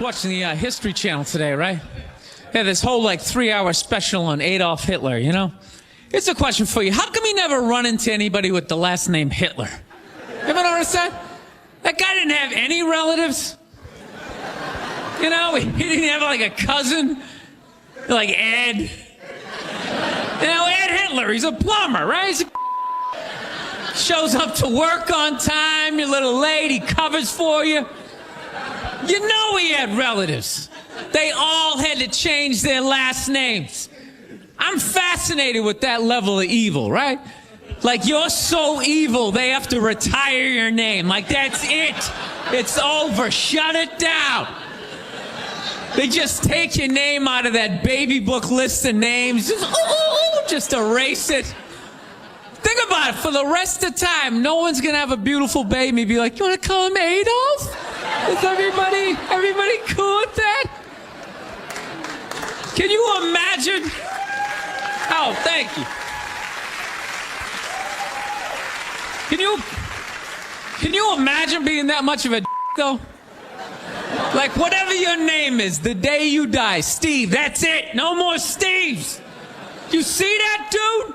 Watching the History Channel today, right? Yeah, this whole 3-hour special on Adolf Hitler, you know? It's a question for you. How come you never run into anybody with the last name Hitler? You ever notice that? That guy didn't have any relatives. You know, he didn't have a cousin, like Ed. You know, Ed Hitler, he's a plumber, right? Shows up to work on time, you're a little late, he covers for you. You know he had relatives. They all had to change their last names. I'm fascinated with that level of evil, right? You're so evil, they have to retire your name. That's it. It's over. Shut it down. They just take your name out of that baby book list of names. Just erase it. Think about it. For the rest of the time, no one's going to have a beautiful baby and be like, you want to call him Adolf? Is everybody cool with that? Can you imagine? Oh, thank you. Can you imagine being that much of a though? Whatever your name is, the day you die, Steve, that's it. No more Steves. You see that, dude?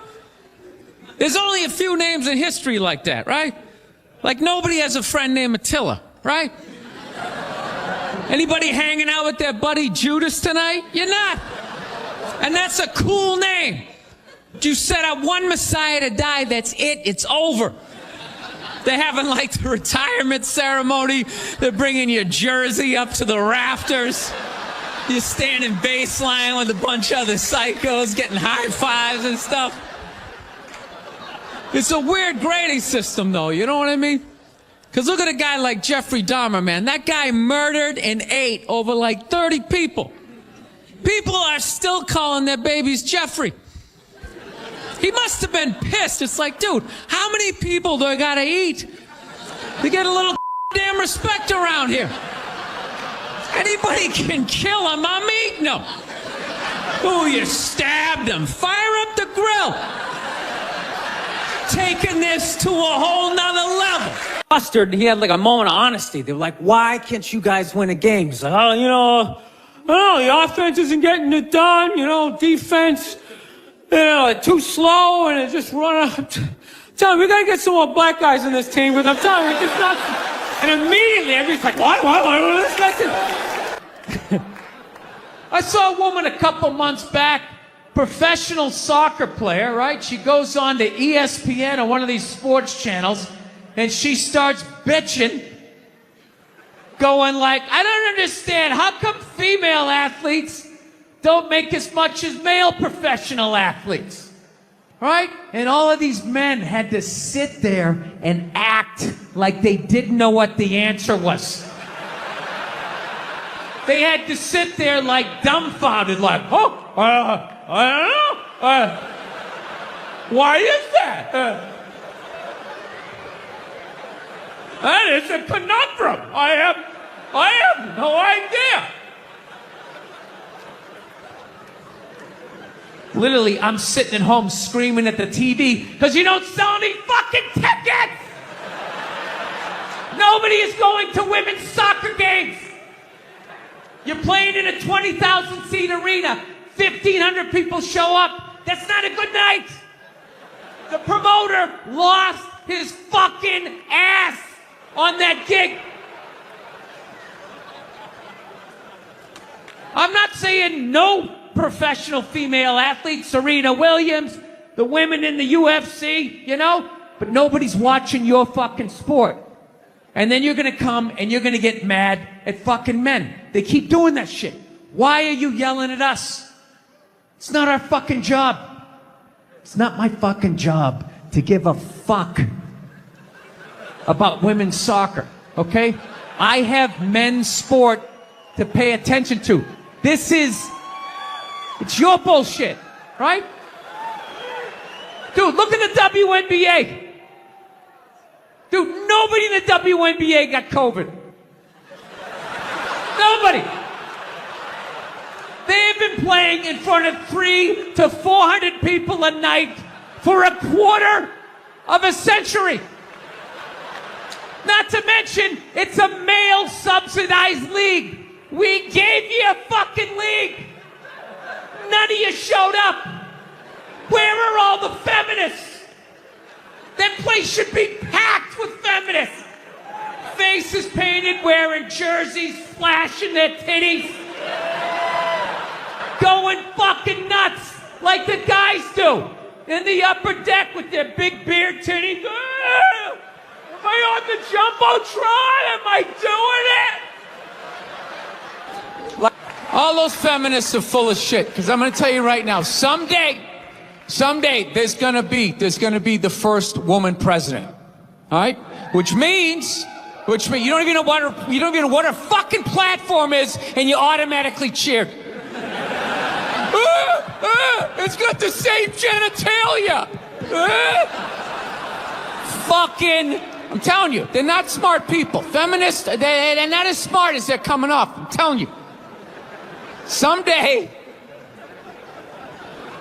There's only a few names in history like that, right? Nobody has a friend named Attila, right? Anybody hanging out with their buddy Judas tonight? You're not. And that's a cool name. You set up one Messiah to die, that's it, it's over. They're having the retirement ceremony. They're bringing your jersey up to the rafters. You're standing baseline with a bunch of other psychos getting high fives and stuff. It's a weird grading system, though, you know what I mean? Because look at a guy like Jeffrey Dahmer, man. That guy murdered and ate over 30 people. People are still calling their babies Jeffrey. He must have been pissed. It's dude, how many people do I gotta eat to get a little damn respect around here? Anybody can kill him, I'm eating him. Ooh, you stabbed him. Fire up the grill. Taking this to a whole nother level. Mustard, he had a moment of honesty. They were like, why can't you guys win a game? He's like, I don't know, the offense isn't getting it done, defense, too slow, and it just run up. Tell me, we gotta get some more black guys on this team, because I'm telling you, it's just not. And immediately, everybody's like, what? I saw a woman a couple months back, professional soccer player, right? She goes on to ESPN or one of these sports channels, and she starts bitching, going I don't understand, how come female athletes don't make as much as male professional athletes, right? And all of these men had to sit there and act like they didn't know what the answer was. They had to sit there dumbfounded, I don't know, why is that? That is a conundrum. I have no idea. Literally, I'm sitting at home screaming at the TV because you don't sell any fucking tickets. Nobody is going to women's soccer games. You're playing in a 20,000 seat arena. 1,500 people show up. That's not a good night. The promoter lost his fucking ass on that gig. I'm not saying no professional female athletes, Serena Williams, the women in the UFC, but nobody's watching your fucking sport. And then you're gonna come and you're gonna get mad at fucking men. They keep doing that shit. Why are you yelling at us? It's not our fucking job. It's not my fucking job to give a fuck about women's soccer, okay? I have men's sport to pay attention to. It's your bullshit, right? Dude, look at the WNBA. Dude, nobody in the WNBA got COVID. Nobody. They've been playing in front of 300 to 400 people a night for a quarter of a century. Not to mention, it's a male-subsidized league. We gave you a fucking league. None of you showed up. Where are all the feminists? That place should be packed with feminists. Faces painted, wearing jerseys, flashing their titties. Going fucking nuts like the guys do in the upper deck with their big beard titties. Am I on the Jumbotron? Am I doing it? All those feminists are full of shit, because I'm going to tell you right now, someday there's going to be the first woman president. All right? Which means you don't even know what her fucking platform is, and you automatically cheer. It's got the same genitalia. Fucking, I'm telling you, they're not smart people. Feminists, they're not as smart as they're coming off. I'm telling you. Someday,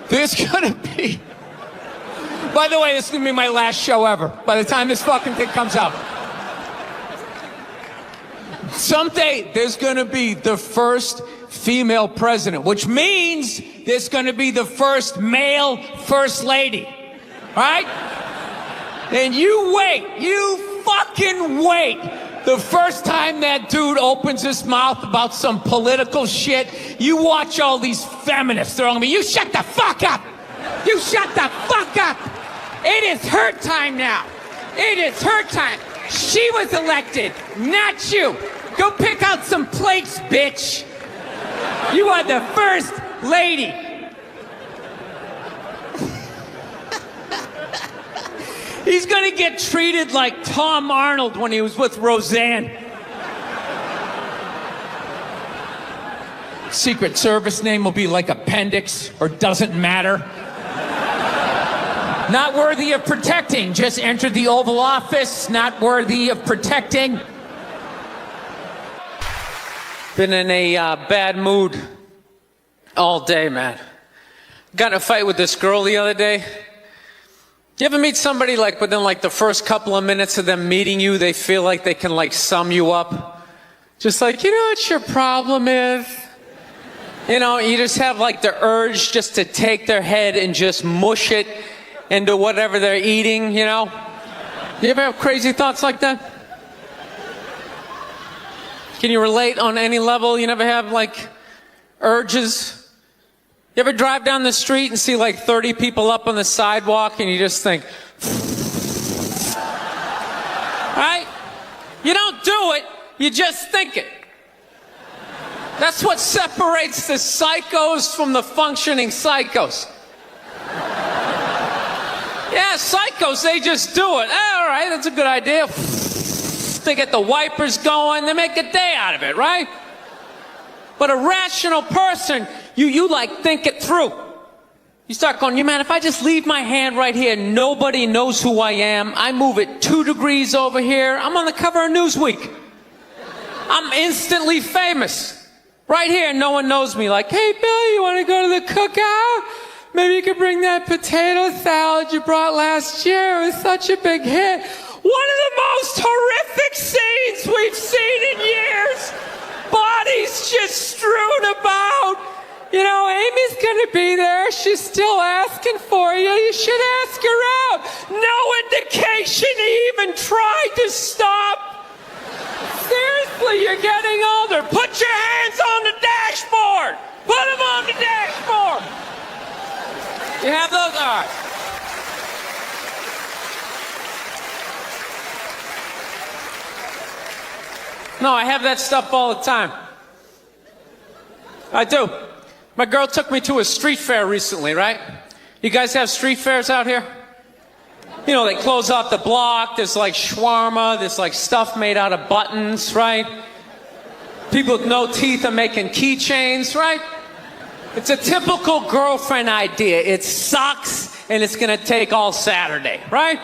there's gonna be... By the way, this is gonna be my last show ever, by the time this fucking thing comes out. Someday, there's gonna be the first female president, which means there's gonna be the first male first lady. Right? And you wait, you fucking wait. The first time that dude opens his mouth about some political shit, you watch all these feminists. They're all gonna be, you shut the fuck up! You shut the fuck up! It is her time now. It is her time. She was elected, not you. Go pick out some plates, bitch. You are the first lady. He's gonna get treated like Tom Arnold when he was with Roseanne. Secret Service name will be like Appendix or Doesn't Matter. Not worthy of protecting. Just entered the Oval Office. Not worthy of protecting. Been in a bad mood all day, man. Got in a fight with this girl the other day. You ever meet somebody like within like the first couple of minutes of them meeting you, they feel like they can like sum you up? Just like, you know what your problem is? You know, you just have like the urge just to take their head and just mush it into whatever they're eating, you know? You ever have crazy thoughts like that? Can you relate on any level? You never have like urges? You ever drive down the street and see like 30 people up on the sidewalk and you just think, right? You don't do it, you just think it. That's what separates the psychos from the functioning psychos. Yeah, psychos, they just do it. All right, that's a good idea. They get the wipers going, they make a day out of it, right? But a rational person, you like think it through. You start going, man, if I just leave my hand right here, nobody knows who I am. I move it 2 degrees over here. I'm on the cover of Newsweek. I'm instantly famous. Right here, no one knows me. Like, hey, Bill, you want to go to the cookout? Maybe you could bring that potato salad you brought last year. It was such a big hit. One of the most horrific scenes we've seen in years. Bodies just strewn about. You know, Amy's gonna be there. She's still asking for you. You should ask her out. No indication he even tried to stop. Seriously, you're getting older. Put your hands on the dashboard. Put them on the dashboard. You have those? All right. No, I have that stuff all the time. I do. My girl took me to a street fair recently, right? You guys have street fairs out here? You know, they close off the block. There's like shawarma. There's like stuff made out of buttons, right? People with no teeth are making keychains, right? It's a typical girlfriend idea. It sucks, and it's gonna take all Saturday, right?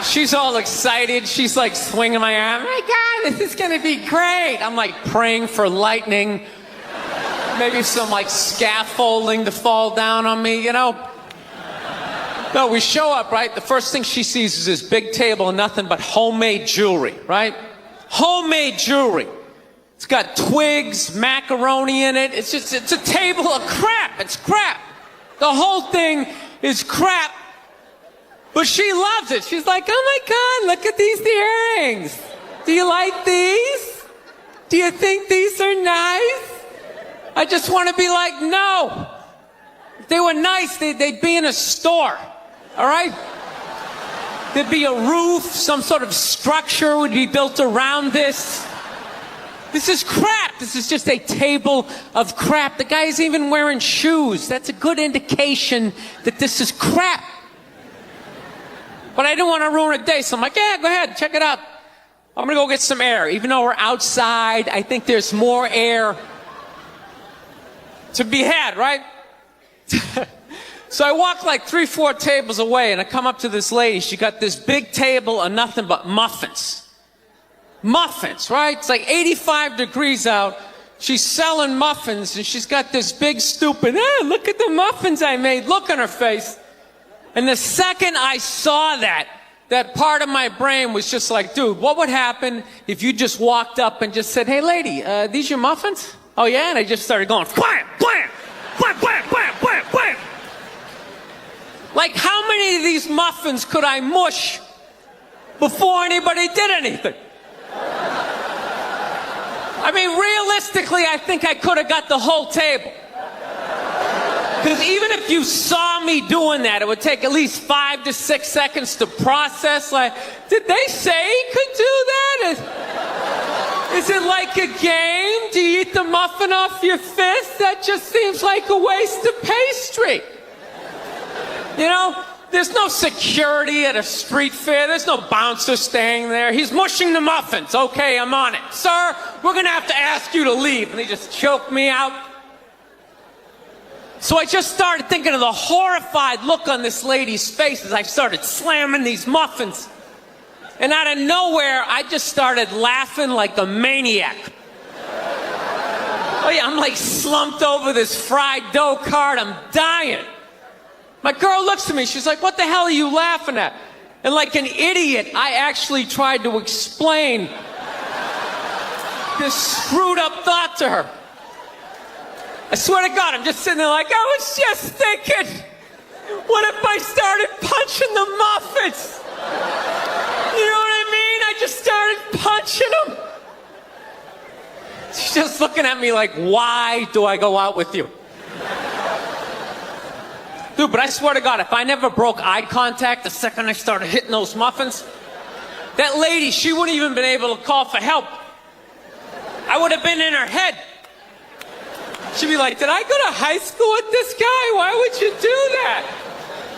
She's all excited. She's like swinging my arm. Oh my God, this is gonna be great. I'm like praying for lightning. Maybe some like scaffolding to fall down on me, you know? No, we show up, right? The first thing she sees is this big table and nothing but homemade jewelry, right? Homemade jewelry. It's got twigs, macaroni in it. It's a table of crap. It's crap. The whole thing is crap. But she loves it. She's like, oh my God, look at these earrings. Do you like these? Do you think these are nice? I just want to be like, no. If they were nice, they'd be in a store. All right? There'd be a roof, some sort of structure would be built around this. This is crap. This is just a table of crap. The guy isn't even wearing shoes. That's a good indication that this is crap. But I didn't want to ruin a day, so I'm like, yeah, go ahead, check it out. I'm going to go get some air. Even though we're outside, I think there's more air to be had, right? So I walk like 3-4 tables away, and I come up to this lady. She got this big table of nothing but muffins. Muffins, right? It's like 85 degrees out. She's selling muffins, and she's got this big stupid, look at the muffins I made, look on her face. And the second I saw that part of my brain was just like, dude, what would happen if you just walked up and just said, hey, lady, these your muffins? Oh, yeah? And I just started going, blam, blam, blam, blam, blam, blam, blam. Like, how many of these muffins could I mush before anybody did anything? I mean, realistically, I think I could have got the whole table. Because even if you saw me doing that, it would take at least 5 to 6 seconds to process. Like, did they say he could do that? Is it like a game? Do you eat the muffin off your fist? That just seems like a waste of pastry. You know, there's no security at a street fair. There's no bouncer staying there. He's mushing the muffins. Okay, I'm on it. Sir, we're going to have to ask you to leave. And he just choked me out. So I just started thinking of the horrified look on this lady's face as I started slamming these muffins. And out of nowhere, I just started laughing like a maniac. Oh yeah, I'm like slumped over this fried dough cart. I'm dying. My girl looks at me. She's like, what the hell are you laughing at? And like an idiot, I actually tried to explain this screwed up thought to her. I swear to God, I'm just sitting there like, I was just thinking, what if I started punching the muffins? You know what I mean? I just started punching them. She's just looking at me like, why do I go out with you? Dude, but I swear to God, if I never broke eye contact the second I started hitting those muffins, that lady, she wouldn't even been able to call for help. I would have been in her head. She'd be like, did I go to high school with this guy? Why would you do that?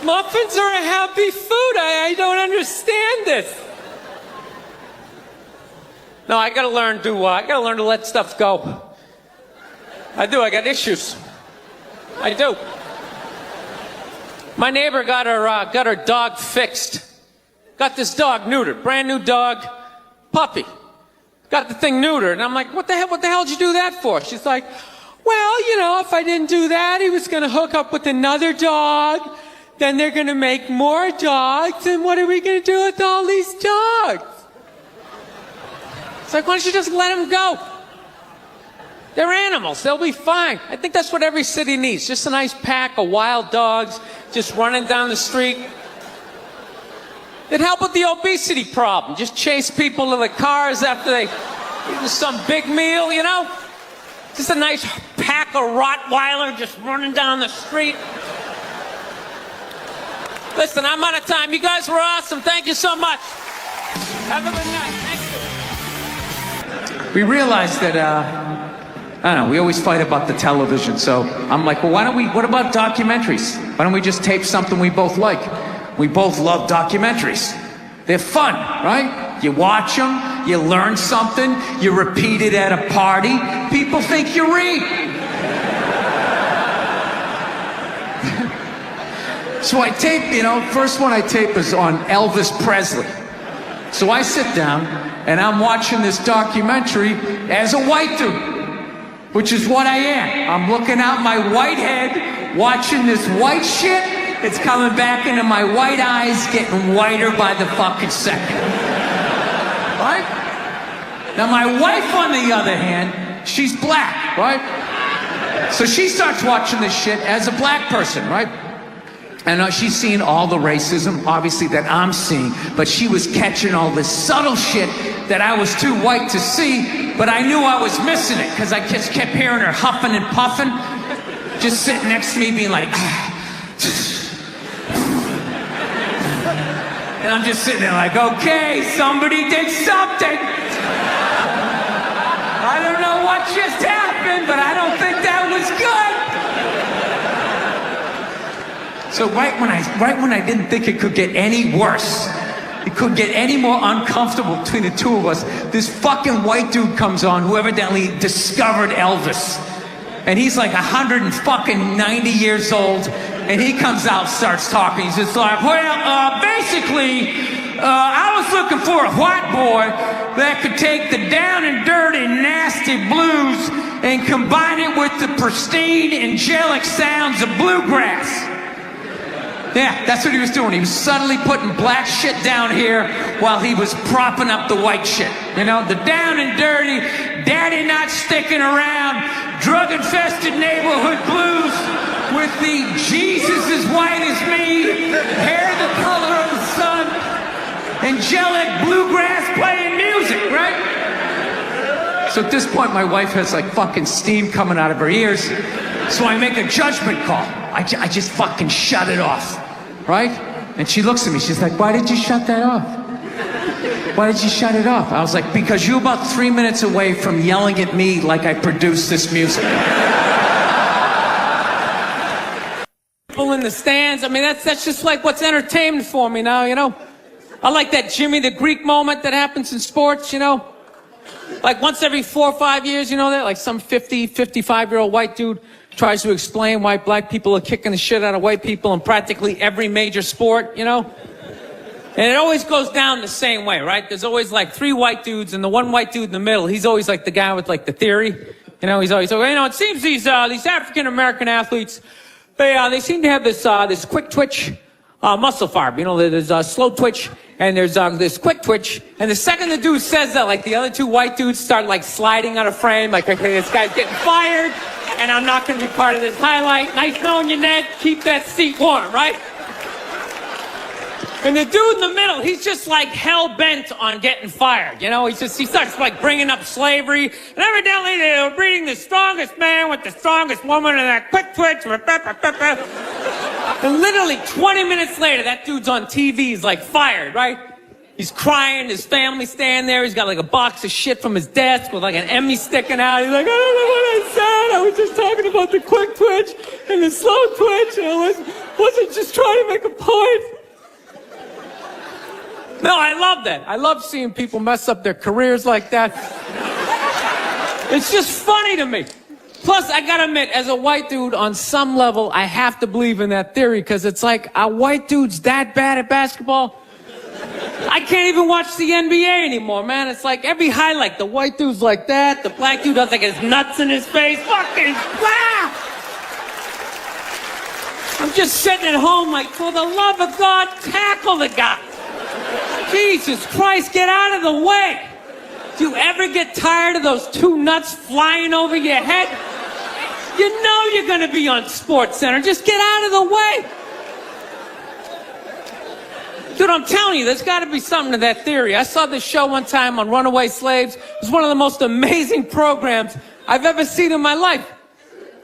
Muffins are a happy food. I don't understand this. No, I gotta learn to let stuff go. I do, I got issues. I do. My neighbor got her dog fixed. Got this dog neutered, brand new dog, puppy. Got the thing neutered, and I'm like, what the hell did you do that for? She's like, well, you know, if I didn't do that, he was gonna hook up with another dog, then they're gonna make more dogs, and what are we gonna do with all these dogs? It's like, why don't you just let them go? They're animals, they'll be fine. I think that's what every city needs, just a nice pack of wild dogs just running down the street. It'd help with the obesity problem. Just chase people to the cars after they eat some big meal, you know? Just a nice pack of Rottweiler just running down the street. Listen, I'm out of time. You guys were awesome. Thank you so much. Have a good night. Thank you. We realized that, I don't know, we always fight about the television. So I'm like, well, what about documentaries? Why don't we just tape something we both like? We both love documentaries. They're fun, right? You watch them, you learn something, you repeat it at a party, people think you read. So I tape, you know, first one I tape is on Elvis Presley. So I sit down and I'm watching this documentary as a white dude, which is what I am. I'm looking out my white head, watching this white shit. It's coming back into my white eyes, getting whiter by the fucking second. Right? Now, my wife, on the other hand, she's black, right? So she starts watching this shit as a black person, right? And she's seeing all the racism, obviously, that I'm seeing, but she was catching all this subtle shit that I was too white to see, but I knew I was missing it, because I just kept hearing her huffing and puffing, just sitting next to me being like, and I'm just sitting there like, okay, somebody did something. I don't know what just happened, but I don't think that was good. So right when I didn't think it could get any worse, it couldn't get any more uncomfortable between the two of us, this fucking white dude comes on who evidently discovered Elvis. And he's like 190 years old, and he comes out, starts talking. He's just like, well, basically, I was looking for a white boy that could take the down and dirty, nasty blues and combine it with the pristine, angelic sounds of bluegrass. Yeah, that's what he was doing. He was subtly putting black shit down here while he was propping up the white shit. You know, the down and dirty, daddy not sticking around, drug-infested neighborhood blues with the Jesus as white as me, hair the color of the sun, angelic bluegrass playing music, right? So at this point, my wife has like fucking steam coming out of her ears. So I make a judgment call. I just fucking shut it off, right? And she looks at me, she's like, why did you shut that off? Why did you shut it off? I was like, because you're about 3 minutes away from yelling at me like I produced this music. People in the stands, I mean, that's just like what's entertainment for me now, you know? I like that Jimmy the Greek moment that happens in sports, you know? Like once every 4 or 5 years, you know that? Like some 50, 55-year-old white dude tries to explain why black people are kicking the shit out of white people in practically every major sport, you know? And it always goes down the same way, right? There's always like 3 white dudes, and the one white dude in the middle, he's always like the guy with like the theory. You know, he's always like, you know, it seems these African-American athletes, they seem to have this quick twitch muscle fiber. You know, there's a slow twitch, and there's this quick twitch. And the second the dude says that, like the other 2 white dudes start like sliding out of frame, like, okay, this guy's getting fired, and I'm not going to be part of this highlight. Nice knowing you, Ned. Keep that seat warm, right? And the dude in the middle, he's just like hell-bent on getting fired. You know, he starts like bringing up slavery. And evidently they were breeding the strongest man with the strongest woman and that quick twitch. And literally 20 minutes later, that dude's on TV. He's like fired, right? He's crying. His family's standing there. He's got like a box of shit from his desk with like an Emmy sticking out. He's like, I don't know what I said. I was just talking about the quick twitch and the slow twitch. And I wasn't just trying to make a point. No, I love that. I love seeing people mess up their careers like that. It's just funny to me. Plus, I gotta admit, as a white dude, on some level, I have to believe in that theory, because it's like, are white dudes that bad at basketball? I can't even watch the NBA anymore, man. It's like every highlight, the white dude's like that, the black dude has like his nuts in his face. Fucking, I'm just sitting at home like, for the love of God, tackle the guy. Jesus Christ, get out of the way. Do you ever get tired of those 2 nuts flying over your head? You know you're going to be on SportsCenter. Just get out of the way. Dude, I'm telling you, there's got to be something to that theory. I saw this show one time on runaway slaves. It was one of the most amazing programs I've ever seen in my life.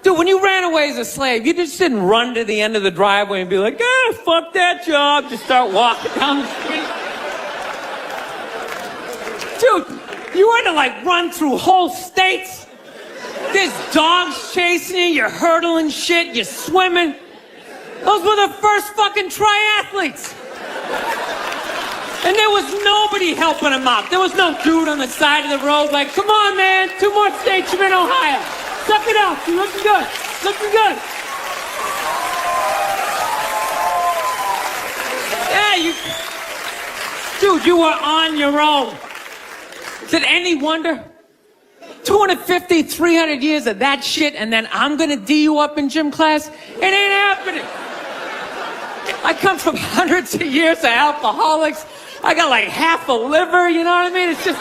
Dude, when you ran away as a slave, you just didn't run to the end of the driveway and be like, fuck that job. Just start walking down the street. Dude, you had to like run through whole states. There's dogs chasing you, you're hurdling shit, you're swimming. Those were the first fucking triathletes. And there was nobody helping them out. There was no dude on the side of the road like, come on, man, 2 more states, you're in Ohio. Suck it up, you're looking good, looking good. Yeah, dude, you were on your own. Is it any wonder? 250, 300 years of that shit, and then I'm gonna D you up in gym class? It ain't happening. I come from hundreds of years of alcoholics. I got like half a liver, you know what I mean? It's just,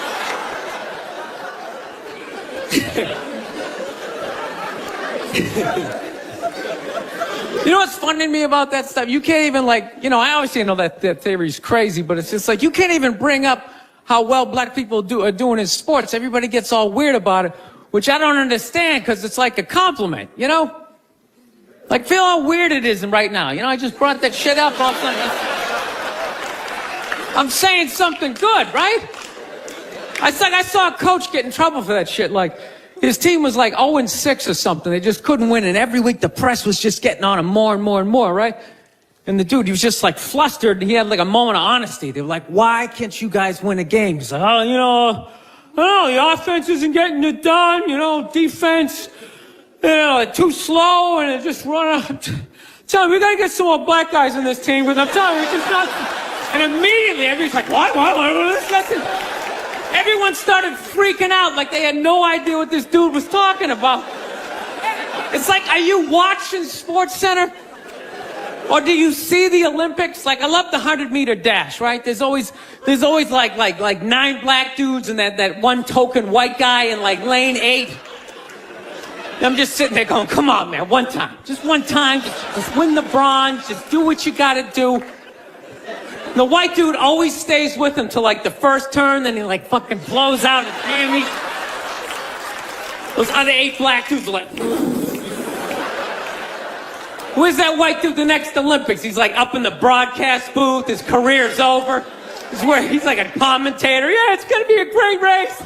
You know what's funny to me about that stuff? You can't even I obviously know that theory's crazy, but it's just like, you can't even bring up how well black people are doing in sports. Everybody gets all weird about it, which I don't understand, because it's like a compliment, you know? Like, feel how weird it is right now. You know, I just brought that shit up all of a sudden. I'm saying something good, right? I saw a coach get in trouble for that shit. Like, his team was like 0-6 or something. They just couldn't win, and every week the press was just getting on him more and more and more, right? And the dude, he was just like flustered, and he had like a moment of honesty. They were like, why can't you guys win a game? He's like, oh, the offense isn't getting it done, defense, too slow, and it just run out. Tell me, we gotta get some more black guys in this team, because I'm telling you, it's just not. And immediately, everybody's like, what? Listen. Everyone started freaking out like they had no idea what this dude was talking about. It's like, are you watching Sports Center? Or do you see the Olympics? Like, I love the 100-meter dash, right? There's always like 9 black dudes and that one token white guy in like lane 8. And I'm just sitting there going, come on, man, one time. Just one time. Just win the bronze. Just do what you gotta do. The white dude always stays with him till like the first turn, then he like fucking blows out his hammy. Those other 8 black dudes are like, where's that white dude the next Olympics? He's like up in the broadcast booth, his career's over. He's like a commentator. Yeah, it's gonna be a great race.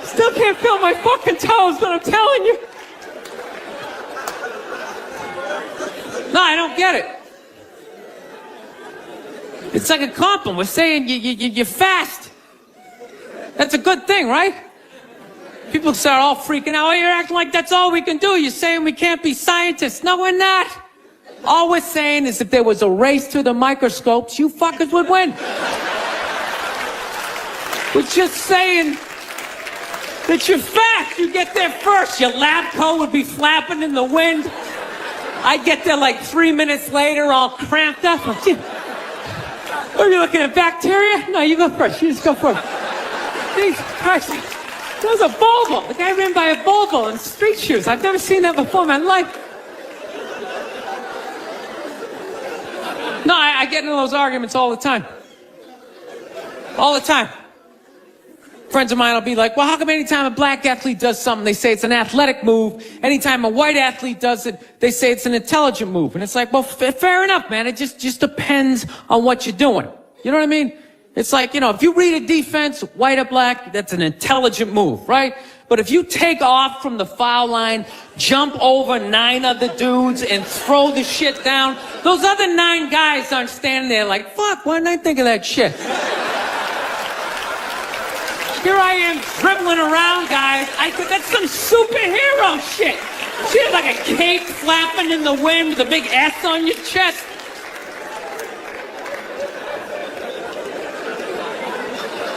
Still can't feel my fucking toes, but I'm telling you. No, I don't get it. It's like a compliment. We're saying you're fast. That's a good thing, right? People start all freaking out. Oh, you're acting like that's all we can do. You're saying we can't be scientists. No, we're not. All we're saying is if there was a race to the microscopes, you fuckers would win. We're just saying that you're fast. You get there first. Your lab coat would be flapping in the wind. I'd get there like 3 minutes later, all cramped up. Are you looking at bacteria? No, you go first. You just go first. Jesus Christ. That was a Volvo. The guy ran by a Volvo in street shoes. I've never seen that before in my life. No, I get into those arguments all the time. All the time. Friends of mine will be like, well, how come anytime a black athlete does something, they say it's an athletic move? Anytime a white athlete does it, they say it's an intelligent move. And it's like, well, fair enough, man. It just depends on what you're doing. You know what I mean? It's like, if you read a defense, white or black, that's an intelligent move, right? But if you take off from the foul line, jump over 9 other dudes, and throw the shit down, those other 9 guys aren't standing there like, fuck, why didn't I think of that shit? Here I am dribbling around, guys. That's some superhero shit. She had like a cape flapping in the wind with a big S on your chest.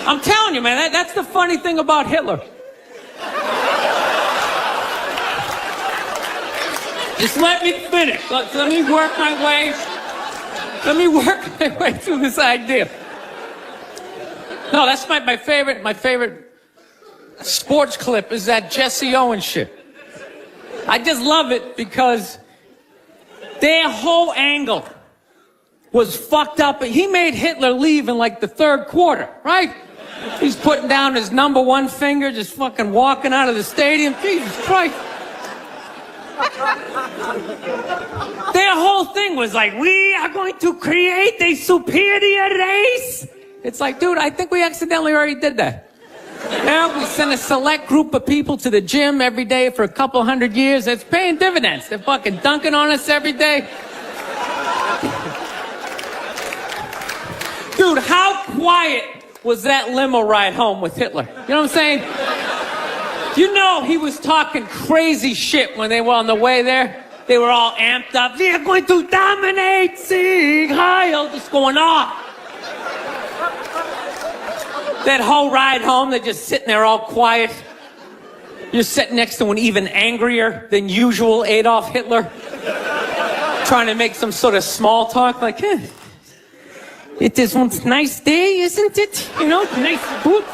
I'm telling you, man, that's the funny thing about Hitler. Just let me finish. Let me work my way through this idea. No, that's my favorite sports clip is that Jesse Owens shit. I just love it because their whole angle was fucked up. He made Hitler leave in like the 3rd quarter, right? He's putting down his number 1 finger, just fucking walking out of the stadium. Jesus Christ. Their whole thing was like, we are going to create a superior race. It's like, dude, I think we accidentally already did that. Now we send a select group of people to the gym every day for a couple 100 years. It's paying dividends. They're fucking dunking on us every day. Dude, how quiet was that limo ride home with Hitler? You know what I'm saying? He was talking crazy shit when they were on the way there. They were all amped up. We are going to dominate, Sieg Heil, just going off. That whole ride home, they're just sitting there all quiet. You're sitting next to an even angrier than usual Adolf Hitler, trying to make some sort of small talk, like, it is one nice day, isn't it? Nice boot.